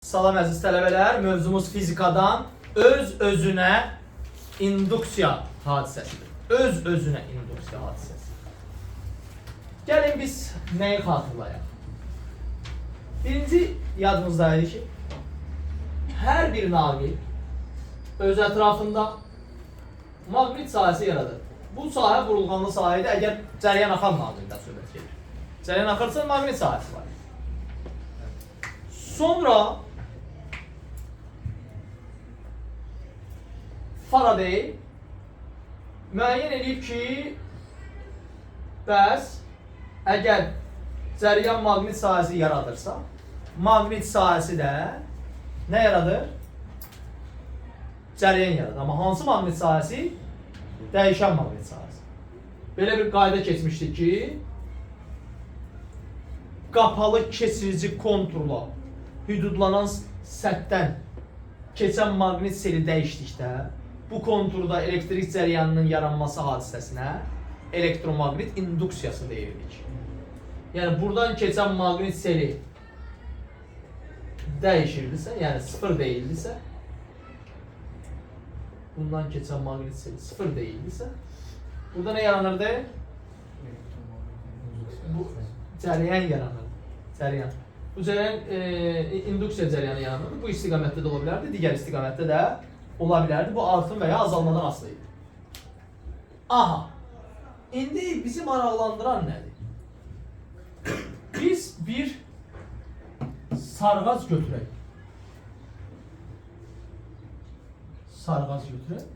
Salam əziz tələbələr, mövzumuz fizikadan öz-özünə induksiya hadisəsidir. Öz-özünə induksiya hadisəsi. Gəlin biz nəyi xatırlayaq? Birinci yadımızdaydı ki, hər bir naqil öz ətrafında maqnit sahəsi yaradır. Bu sahə vurulğanlı sahədir, əgər cəryan axan naqildən söhbət gedir. Cəryan axırsa maqnit sahəsi var. Sonra Faraday müəyyən edib ki, bəs əgər cəryan maqnit sahəsi yaradırsa, maqnit sahəsi də nə yaradır? Cəryan yaradır. Amma hansı maqnit sahəsi? Dəyişən maqnit sahəsi. Belə bir qayda keçmişdik ki, qapalı keçirici konturla hüdudlanan səthdən keçən maqnit seli dəyişdikdə, bu konturda elektrik cəryanının yaranması hadisəsinə elektromaqnit induksiyası deyirdik. Yəni buradan keçən maqnit seli dəyişirdisə, yəni sıfır deyildisə, bundan keçən maqnit seli sıfır deyildisə, burada nə yaranırdı? Bu cəryan yaranırdı. Cəryan. Bu cəryan induksiya cəryanı yaranırdı. Bu istiqamətdə də ola bilərdi, digər istiqamətdə də ola bilərdi. Bu artım və ya azalmadan asılı idi. Aha. İndi bizi maraqlandıran nədir? Biz bir sarğac götürək. Sarğac götürək.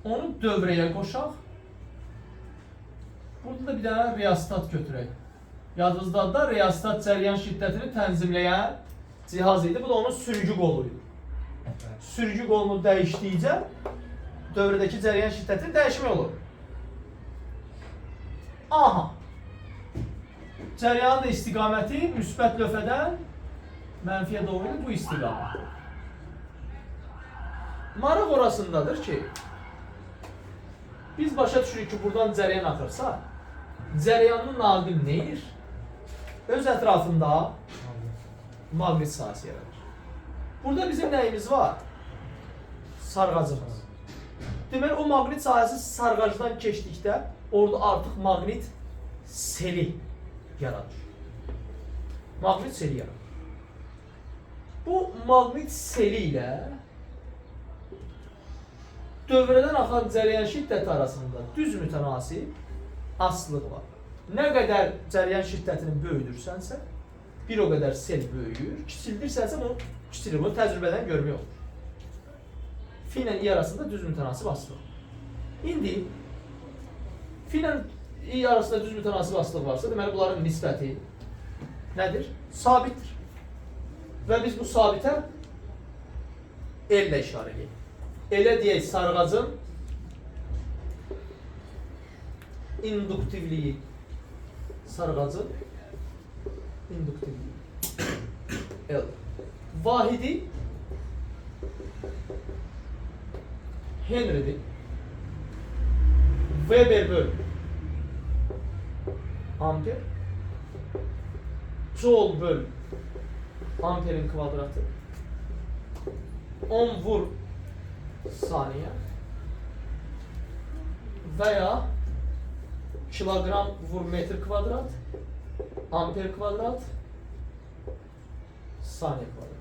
Onu dövrəyə qoşaq. Burada da bir dənə reostat götürək. Yadınızda da reostat cəryan şiddətini tənzimləyən cihaz idi. Bu da onun sürücü qolu idi. Sürücü qolunu dəyişdikcə dövrədəki cəryan şiddəti dəyişmək olur. Aha. Cəryanın da istiqaməti müsbət lövhədən mənfiyə doğru bu istiqamət. Maraq orasındadır ki, biz başa düşürük ki, buradan cəryan axırsa, cəryanlı naqil nə edir? Öz ətrafında maqnit sahəsi yaradır. Burada bizim nəyimiz var? Sarğacımız. Deməli, o maqnit sahəsi sarğacdan keçdikdə orada artıq maqnit seli yaradır. Maqnit seli yaradır. Bu maqnit seli ilə dövrədən axan cəryan şiddəti arasında düz mütənasib asılılıq var. Nə qədər cəryan şiddətini böyüdürsənsə, bir o qədər sel böyüyür. Kiçildirsənsə, o kiçilir. Bunu təcrübədən görmək olur. Fi ilə i arasında düz mütənasib asılılıq. İndi fi ilə i arasında düz mütənasib asılılıq varsa, deməli bunların nisbəti nədir? Sabitdir. Və biz bu sabitə L ilə işarə edək. Elə deyək, sarğacın induktivliyi. Sarğacın induktivliyi. L. Vahidi Henry'dir. Weber böl amper. Joule böl amperin kvadratı. 10 vur saniye veya kilogram vur metr kvadrat, amper kvadrat, saniye kvadrat.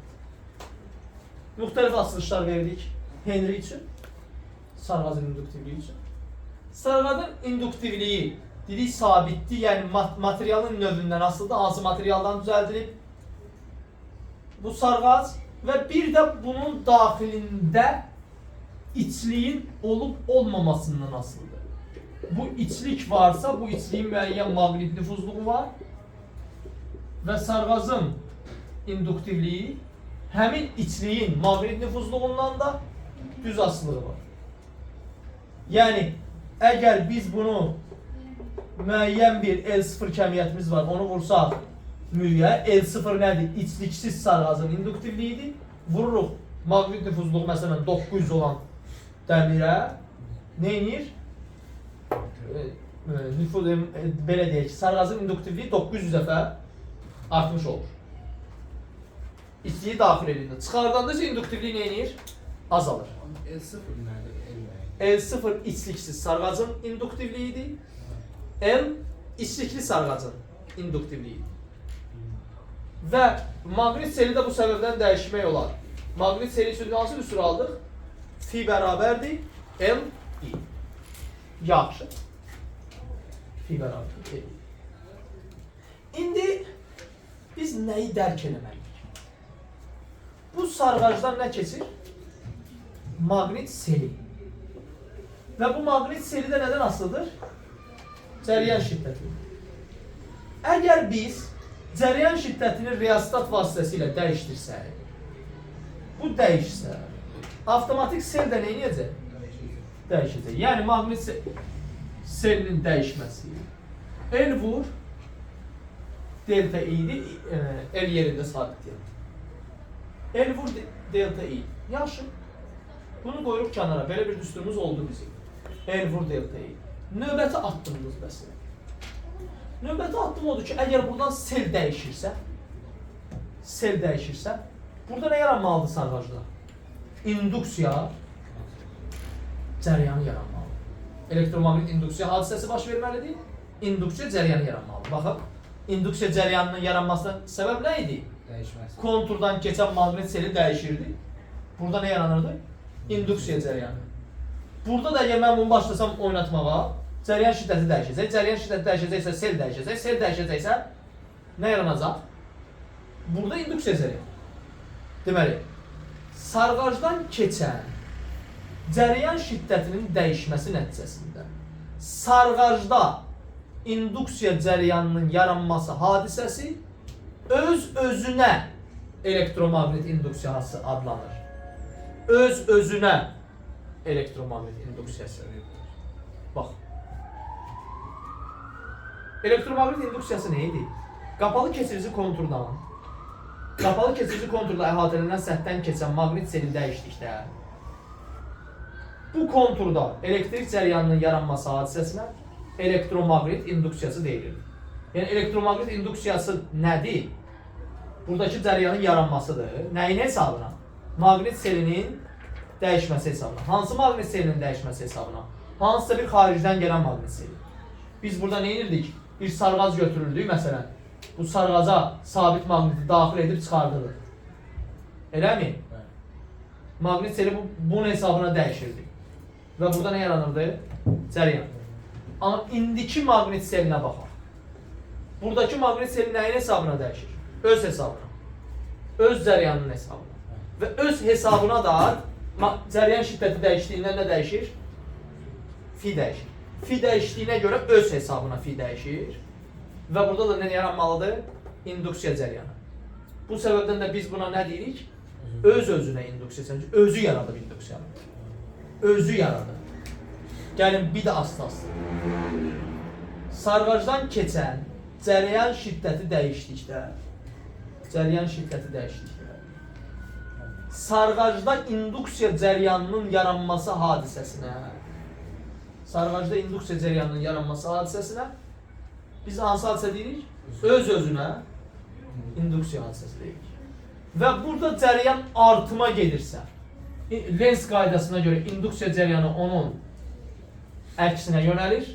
Müxtəlif asılışlar verdik Henry üçün, sarğacın induktivliyi üçün. Sarğacın induktivliyi dedik sabitdir, yəni materialın növündən asılıdır, hansı materialdan düzəldilib bu sarğac və bir də bunun daxilində içliyin olub olmamasından asılıdır. Bu içlik varsa, bu içliyin müəyyən maqnit nüfuzluğu var və sarğacın induktivliyi həmin içliyin maqnit nüfuzluğundan da düz asılığı var. Yəni, əgər biz bunu müəyyən bir L0 kəmiyyətimiz var, onu vursaq müyə, L0 nədir? İçliksiz sarğacın induktivliyidir. Vururuq maqnit nüfuzluğu məsələn 900 olan dəmirə nə edir? Belə deyək ki, sarğacın induktivliyi 900 dəfə artmış olur. İstiliyi daxil edir. Çıxardanda isə induktivlik nə edir? Azalır. L0 nədir? L0 içliksiz sarğacın induktivliyidir. L içlikli sarğacın induktivliyidir. Və maqnit seli də bu səbəbdən dəyişmək olar. Maqnit seli üçün hansı üsul aldıq? Fi bərabərdir L I. Yaxşı. Fi bərabərdir L I. İndi biz nəyi dərk eləməliyik? Bu sarğacdan nə keçir? Maqnit seli. Və bu maqnit seli də nədən asılıdır? Cəryan şiddəti. Əgər biz cəryan şiddətini reostat vasitəsilə dəyişdirsək, bu dəyişsə, avtomatik sel də nə edəcək? Dəyişəcək. Yəni maqnit selinin dəyişməsi. L vur delta i'dir, L yerində sabitdir. L vur delta i. Yaxşı. Bunu qoyuruq kənara. Belə bir düsturumuz oldu bizim. L vur delta i. Növbəti addımımız bəs. Növbəti addım odur ki, əgər buradan sel dəyişirsə, burada nə yaranmalıdır sarğacda? İnduksiya cəryanı yaranmalıdır. Elektromaqnit induksiya hadisəsi baş verməlidir. İnduksiya cəryanı yaranmalıdır. Baxın, induksiya cəryanının yaranmasına səbəb nə idi? Dəyişməsi. Konturdan keçən maqnit seli dəyişirdi. Burada nə yaranırdı? İnduksiya cəryanı. Burada da əgər mən bunu başlasam oynatmağa, cəryan şiddəti dəyişəcək. Cəryan şiddəti dəyişəcəksə sel dəyişəcək. Sel dəyişəcəksə nə yaranacaq? Burada induksiya cəryanı. Deməli, sarğacdan keçən cəryan şiddətinin dəyişməsi nəticəsində sarğacda induksiya cəryanının yaranması hadisəsi öz-özünə elektromaqnit induksiyası adlanır. Öz-özünə elektromaqnit induksiyası. Bax. Elektromaqnit induksiyası nə idi? Qapalı keçirici konturdan, qapalı keçirici konturla əhatələnən səthdən keçən maqnit seli dəyişdikdə, bu konturda elektrik cəryanının yaranması hadisəsinə elektromaqnit induksiyası deyilir. Yəni elektromaqnit induksiyası nədir? Buradakı cəryanın yaranmasıdır. Nəyin hesabına? Maqnit selinin dəyişməsi hesabına. Hansı maqnit selinin dəyişməsi hesabına? Hansısa bir xaricdən gələn maqnit seli. Biz burada nə edirdik? Bir sarğac götürürdük məsələn. Bu sarğaca sabit maqniti daxil edib çıxardırıq. Eləmi? Maqnit seli bunun hesabına dəyişirdi. Və burada nə yaranırdı? Cəryan. Amma indiki maqnit selinə baxaq. Buradakı maqnit seli nəyin hesabına dəyişir? Öz hesabına. Öz cəryanının hesabına. Və öz hesabına da cəryan şiddəti dəyişdiyindən nə dəyişir? Fi dəyişir. Fi dəyişdiyinə görə öz hesabına fi dəyişir. Və burada da nə yaranmalıdır? İnduksiya cəryanı. Bu səbəbdən də biz buna nə deyirik? Öz-özünə induksiya. Özü yaradıb induksiyanı. Özü yaradır. Gəlin bir də asta-asta. Sarğacdan keçən cəryan şiddəti dəyişdikdə, sarğacda induksiya cəryanının yaranması hadisəsinə, biz hansı hadisə deyirik? Öz-özünə induksiya hadisəsi deyirik. Və burada cəryan artıma gedirsə, Lenz qaydasına görə induksiya cəryanı onun əksinə yönəlir.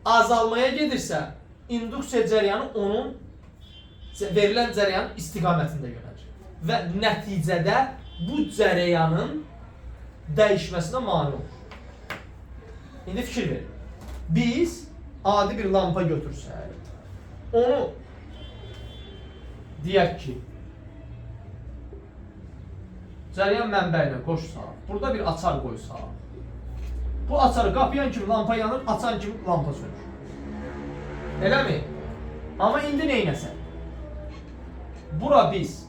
Azalmaya gedirsə, induksiya cəryanı onun verilən cəryanın istiqamətində yönəlir. Və nəticədə bu cəryanın dəyişməsinə mane olur. İndi fikir verin. Biz adi bir lampa götürsək, onu deyək ki, cəryan mənbəyinə qoşsaq, burada bir açar qoysaq, bu açarı qapayan kimi lampa yanır, açan kimi lampa sönür. Eləmi? Amma indi neynəsək? Bura biz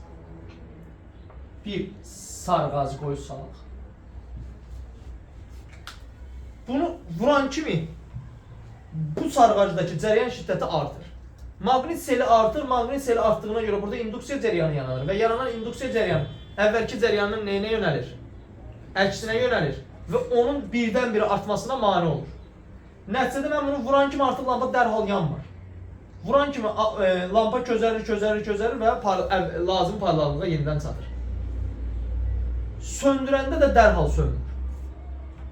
bir sarğac qoysaq, bunu vuran kimi bu sarğacdakı cəryan şiddəti artır. Maqnit seli artır, maqnit seli artdığına görə burada induksiya cəryanı yanılır və yaranan induksiya cəryanı əvvəlki cəryanın neyinə yönəlir? Əksinə yönəlir və onun birdən-birə artmasına mane olur. Nəticədə mən bunu vuran kimi artıq lampa dərhal yanmır. Vuran kimi lampa közərir və lazım parlaqlığa yenidən çatır. Söndürəndə də dərhal sönmür.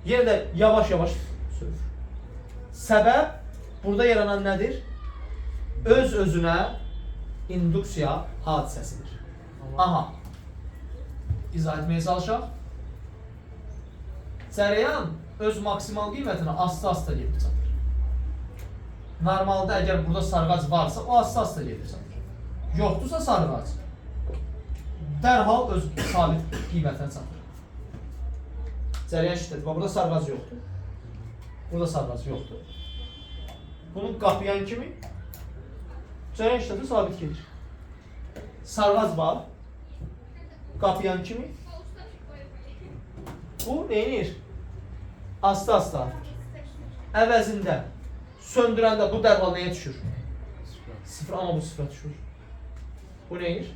Yenə də yavaş-yavaş sönür. Səbəb burada yaranan nədir? Öz-özünə induksiya hadisəsidir. Aha. İzah etməyə çalışaq. Cərəyan öz maksimal qiymətinə asta-asta gedib çatır. Normalda əgər burada sarğac varsa, o asta-asta gedir çatır. Yoxdursa sarğac, dərhal öz sabit qiymətinə çatır. Cərəyan şiddəti. Burada sarğac yoxdur. Burada sarğac yoxdur. Bunu qapıyan kimi cərəyan şiddəti sabit gedir. Sarğac var. Qapıyan kimi bu neyinir? Asta-asta artır. Əvəzində söndürəndə bu dərhal nəyə düşür? Sıfır, amma bu sıfıra düşür. Bu neyinir?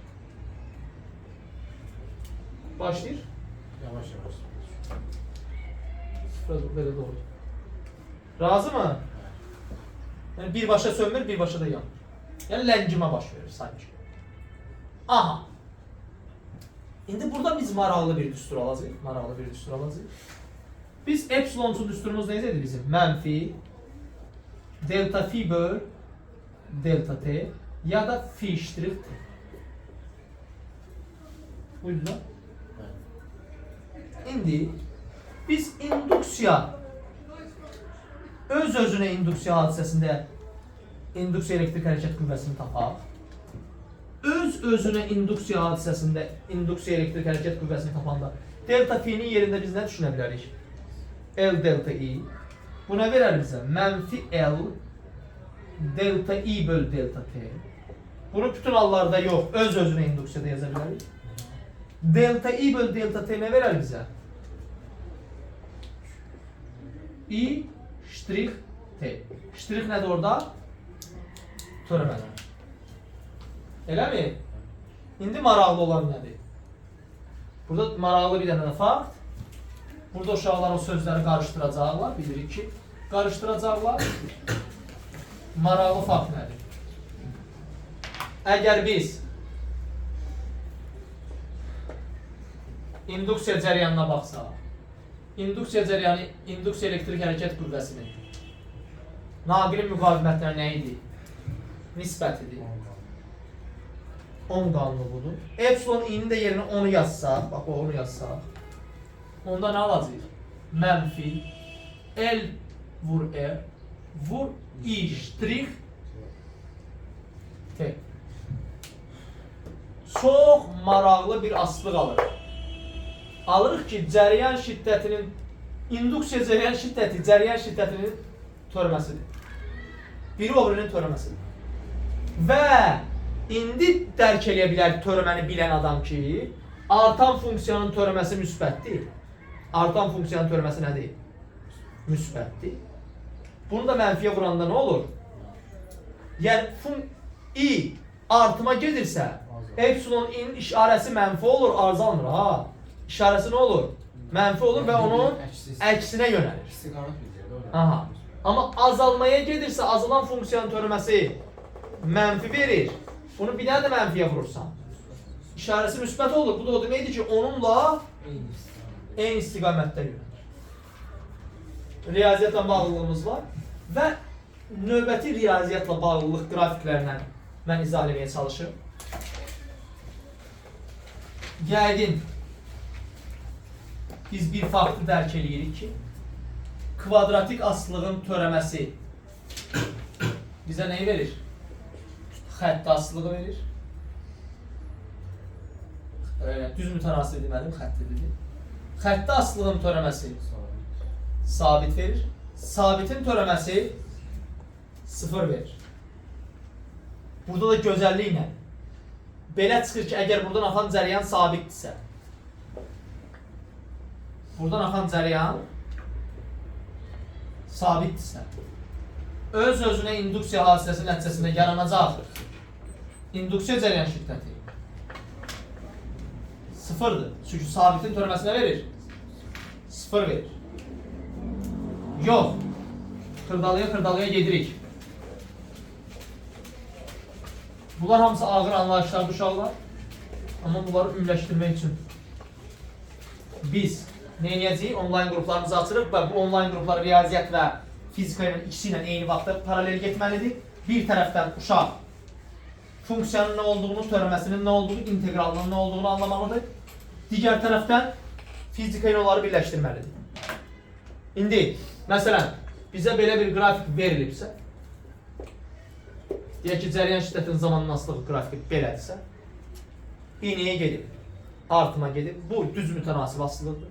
Başlayır. Yavaş-yavaş. Sıfıra belə doğru. Razı mı? Yəni birbaşa sönmür, birbaşa da yanır. Yəni ləngimə baş verir sanki. Aha. İndi burada biz maraqlı bir düstur alacağıq. Biz epsiloncu düsturumuz necədir bizim? Mənfi delta fi böl delta t ya da fi ştrix t. Buyurun. İndi biz induksiya öz-özünə induksiya hadisəsində induksiya elektrik hərəkət qüvvəsini tapaq. Öz-özünə induksiya hadisəsində induksiya elektrik hərəkət qüvvəsini tapanda delta fi'nin yerində biz nə düşünə bilərik? L delta I. Bu nə verər bizə? Mənfi L delta I böl delta T. Bunu bütün hallarda yox, öz-özünə induksiyada yaza bilərik. Delta I böl delta T nə verər bizə? I ştrix T. Ştrix nədir orada? Törəmələr. Eləmi? İndi maraqlı olan nədir? Burada maraqlı bir dənə də fakt. Burada uşaqlar o sözləri qarışdıracaqlar. Bilirik ki, qarışdıracaqlar. Maraqlı fakt nədir? Əgər biz induksiya cərəyanına baxsaq, induksiya cərəyanı, induksiya elektrik hərəkət qüvvəsinin naqilin müqavimətləri nə idi? Nisbətidir. 10 qanunu budur. Epsilon i'nin də yerinə 10'u yazsaq, bax o 10'u yazsaq, onda nə alacaq? Mənfi L vur R vur I ştrix T. Çox maraqlı bir aslıq alırıq. Alırıq ki, cərəyan şiddətinin, induksiya cərəyan şiddətinin törəməsidir. Biri o birinin törəməsidir. Və indi dərk eləyə bilər törəməni bilən adam ki, artan funksiyanın törəməsi müsbətdir. Artan funksiyanın törəməsi nədir? Müsbətdir. Bunu da mənfiyə vuranda nə olur? Yəni i artıma gedirsə, epsilon i'nin işarəsi mənfi olur, azalmır ha. İşarəsi nə olur? Mənfi olur və onun əksinə yönəlir. Aha. Amma azalmaya gedirsə, azalan funksiyanın törəməsi mənfi verir. Bunu bir dənə də mənfiyə vurursan, işarəsi müsbət olur. Bu da o deməkdir ki, onunla eyni istiqamətdə yönəlir. Riyaziyyatla bağlılığımız var və növbəti riyaziyyatla bağlılıq qrafiklərindən mən izah etməyə çalışırım. Yəqin biz bir faktı dərk eləyirik ki, kvadratik aslılığın törəməsi bizə nəyi verir? Xətti asılığı verir. Düz mütənasib demədim, xətti dedim. Xətti asılığın törəməsi sabit verir. Sabitin törəməsi 0 verir. Burada da gözəllik nə? Belə çıxır ki, əgər buradan axan cərəyan sabitdirsə, buradan axan cərəyan sabitdirsə, öz-özünə induksiya hadisəsi nəticəsində yaranacaq induksiya cərəyan şiddəti 0'dır. Çünki sabitin törəməsinə verir? 0 verir. Yox. Xırdalıya gedirik. Bunlar hamısı ağır anlayışlarda uşaqlar. Amma bunları ümləşdirmək üçün biz nə edəcəyik? Onlayn qruplarımızı açırıq və bu onlayn qruplar riyaziyyat və fizika ilə ikisi ilə eyni vaxtda paralel getməlidir. Bir tərəfdən uşaq funksiyanın nə olduğunu, törəməsinin nə olduğunu, integralının nə olduğunu anlamalıdır. Digər tərəfdən fizika ilə onları birləşdirməlidir. İndi, məsələn, bizə belə bir qrafik verilibsə, deyək ki, cəryan şiddətinin zamanlılığı qrafiki belədirsə, iğnəyə gedib, artıma gedib, bu düz mütənasib asılıqdır.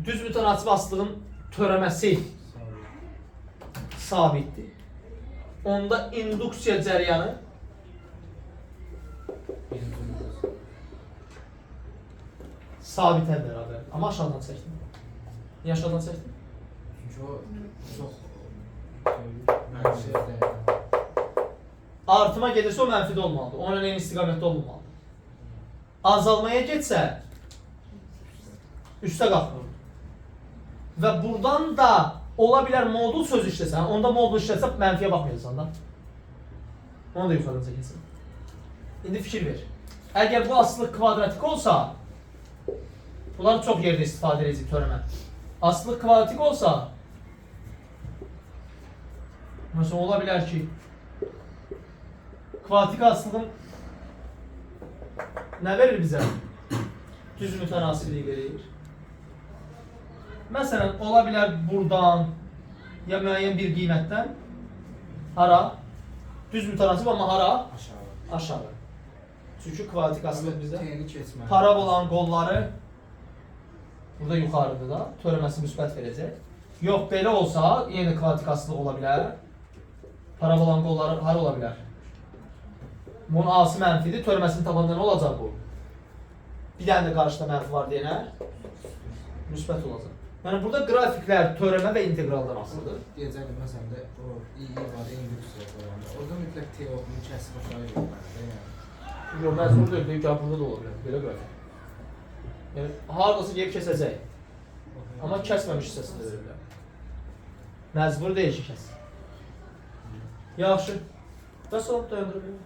Düz mütənasib asılığın törəməsi sabitdir. Onda induksiya cəryanı sabitə bərabər. Amma aşağıdan çəkdim. Niyə aşağıdan çəkdim? Çünki o çox mənfi. Artıma gedirsə o mənfidə olmalıdır. Onun eyni istiqamətdə olmalıdır. Azalmaya getsə üstə qalxmır. Və buradan da ola bilər modul söz işləsən, onda modul işləsə mənfiyə baxmayacaqsan da. Onu da yuxarıdan çəkilsin. İndi fikir ver. Əgər bu asılıq kvadratik olsa, bunları çox yerdə istifadə edəcək törəmə. Asılıq kvadratik olsa, məsələn, ola bilər ki, kvadratik asılığın nə verir bizə? Düz mütənasibliyi verir. Məsələn, ola bilər buradan ya müəyyən bir qiymətdən hara? Düz mütənasib, amma hara? Aşağı. Aşağı. Çünki kvadratik aslında bizdə T-ni keçməli. parabolanın qolları burada yuxarıda da törəməsi müsbət verəcək. Yox, belə olsa, yenə kvadratik aslıq ola bilər. Parabolanın qolları hara ola bilər? Bunun A-sı mənfidir, törəməsini tapanda nə olacaq bu? Bir dənə də qarşıda mənfi var deyənə müsbət olacaq. Yəni burada qrafiklər törəmə və integraldan asılıdır. Deyəcəkdim, məsələn də o i var, induksiya var. Orada mütləq T-ni kəsib aşağı yoxlanır. Yox, məcbur deyil, deyək ki, burada da ola bilər, belə qrafik. Yəni, haradasa gelib kəsəcək. Amma kəsməmiş hissəsində verir bilər. Məcbur deyil ki, kəs. Yaxşı. Bəs olub dayandırır.